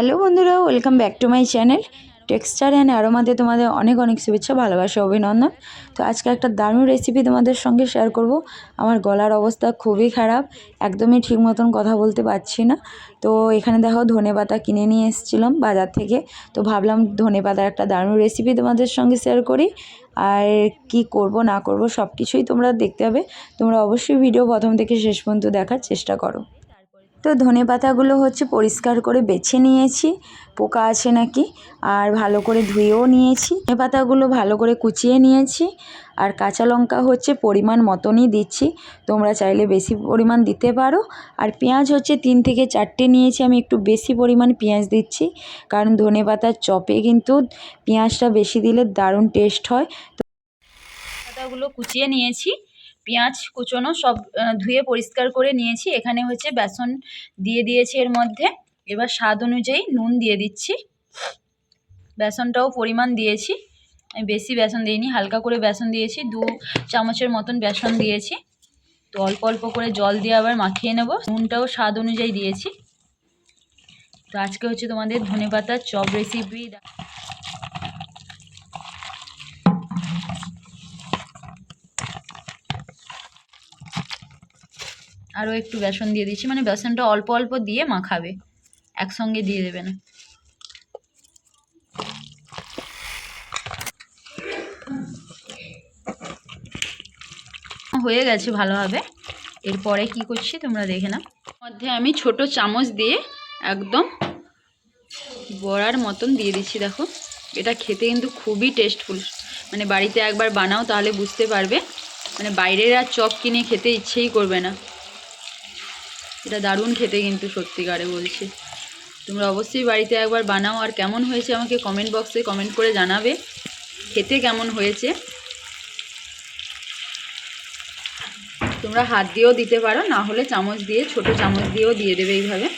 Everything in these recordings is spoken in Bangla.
হ্যালো বন্ধুরা, welcome back to my channel texture and অ্যারোমাতে তোমাদের অনেক অনেক শুভেচ্ছা, ভালোবাসা, অভিনন্দন। তো আজকে একটা দারুণ রেসিপি তোমাদের সঙ্গে শেয়ার করব। আমার গলার অবস্থা খুবই খারাপ, একদমই ঠিক মতন কথা বলতে পারছি না। তো এখানে দেখো ধনেপাতা কিনে নিয়ে এসেছিলাম বাজার থেকে। তো ভাবলাম ধনেপাতার একটা দারুণ রেসিপি তোমাদের সঙ্গে শেয়ার করি। আর কি করব না করব সব কিছুই তোমরা দেখতে হবে। তোমরা অবশ্যই ভিডিও প্রথম থেকে শেষ পর্যন্ত দেখার চেষ্টা করো। তো ধনেপাতাগুলো পরিষ্কার করে বেছে নিয়েছি, পোকা আছে নাকি, আর ভালো করে ধুয়েও নিয়েছি। ধনেপাতাগুলো ভালো করে কুচিয়ে নিয়েছি। আর কাঁচা লঙ্কা পরিমাণ মতনই দিচ্ছি, তোমরা চাইলে বেশি পরিমাণ দিতে পারো। আর পেঁয়াজ 3 থেকে 4টে নিয়েছি, আমি একটু বেশি পরিমাণ পেঁয়াজ দিচ্ছি, কারণ ধনেপাতার চপে কিন্তু পেঁয়াজটা বেশি দিলে দারুণ টেস্ট হয়। তো পাতাগুলো কুচিয়ে নিয়েছি, পেঁয়াজ কুচোনো সব ধুয়ে পরিষ্কার করে নিয়েছি। এখানে বেসন দিয়ে দিয়েছি এর মধ্যে। এবার স্বাদ অনুযায়ী নুন দিয়ে দিচ্ছি, বেসনটাও পরিমাণ দিয়েছি, আমি বেশি বেসন দিইনি, হালকা করে বেসন দিয়েছি, 2 চামচের মতন বেসন দিয়েছি। তো অল্প অল্প করে জল দিয়ে আবার মাখিয়ে নেব। নুনটাও স্বাদ অনুযায়ী দিয়েছি। তো আজকে তোমাদের ধনেপাতার চপ রেসিপি। আরও একটু বেসন দিয়ে দিচ্ছি, মানে বেসনটা অল্প অল্প দিয়ে মাখাবে, একসঙ্গে দিয়ে দেবে না। হয়ে গেছে ভালোভাবে। এরপরে কি করছি তোমরা দেখে নাও। মধ্যে আমি ছোট চামচ দিয়ে একদম বড়ার মতন দিয়ে দিচ্ছি। দেখো, এটা খেতে কিন্তু খুবই টেস্টফুল, মানে বাড়িতে একবার বানাও তাহলে বুঝতে পারবে, মানে বাইরের আর চপ কিনে খেতে ইচ্ছেই করবে না। এটা দারুণ খেতে কিন্তু, সত্যিকারে বলছি। তোমরা অবশ্যই বাড়িতে একবার বানাও, আর কেমন হয়েছে আমাকে কমেন্ট বক্সে কমেন্ট করে জানাবে খেতে কেমন হয়েছে। তোমরা হাত দিয়েও দিতে পারো, না হলে চামচ দিয়ে, ছোট চামচ দিয়েও দিয়ে দেবে এইভাবে।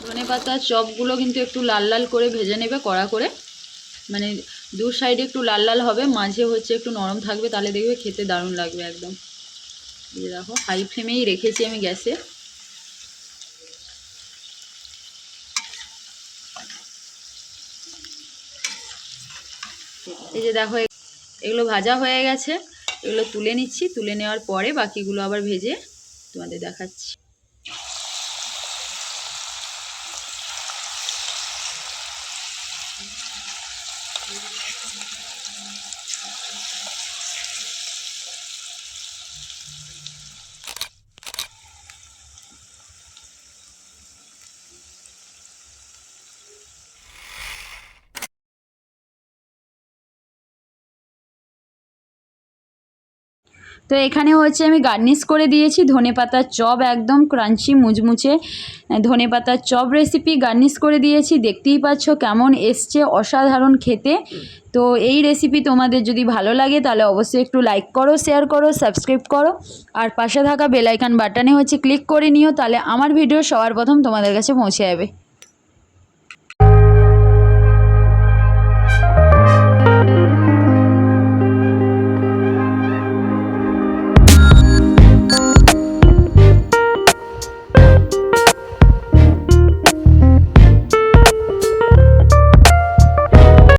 ধনেপাতার চপগুলো কিন্তু একটু লাল লাল করে ভেজে নেবে, কড়া করে, মানে দু সাইডে একটু লাল লাল হবে, মাঝে একটু নরম থাকবে, তাহলে দেখবে খেতে দারুণ লাগবে একদম। এই দেখো, হাই ফ্লেমেই রেখেছি আমি গ্যাসে। এই যে দেখো, এগুলো ভাজা হয়ে গেছে, এগুলো তুলে নিচ্ছি। তুলে নেওয়ার পরে বাকিগুলো আবার ভেজে তোমাদের দেখাচ্ছি। তো এখানে আমি গার্নিশ করে দিয়েছি ধনেপাতার চপ, একদম ক্রাঞ্চি মুচমুচে ধনেপাতার চপ রেসিপি গার্নিশ করে দিয়েছি। দেখতেই পাচ্ছ কেমন এসছে, অসাধারণ খেতে। তো এই রেসিপি তোমাদের যদি ভালো লাগে তাহলে অবশ্যই একটু লাইক করো, শেয়ার করো, সাবস্ক্রাইব করো, আর পাশে থাকা বেল আইকন বাটনে ক্লিক করে নিও, তাহলে আমার ভিডিও সবার প্রথম তোমাদের কাছে পৌঁছে যাবে।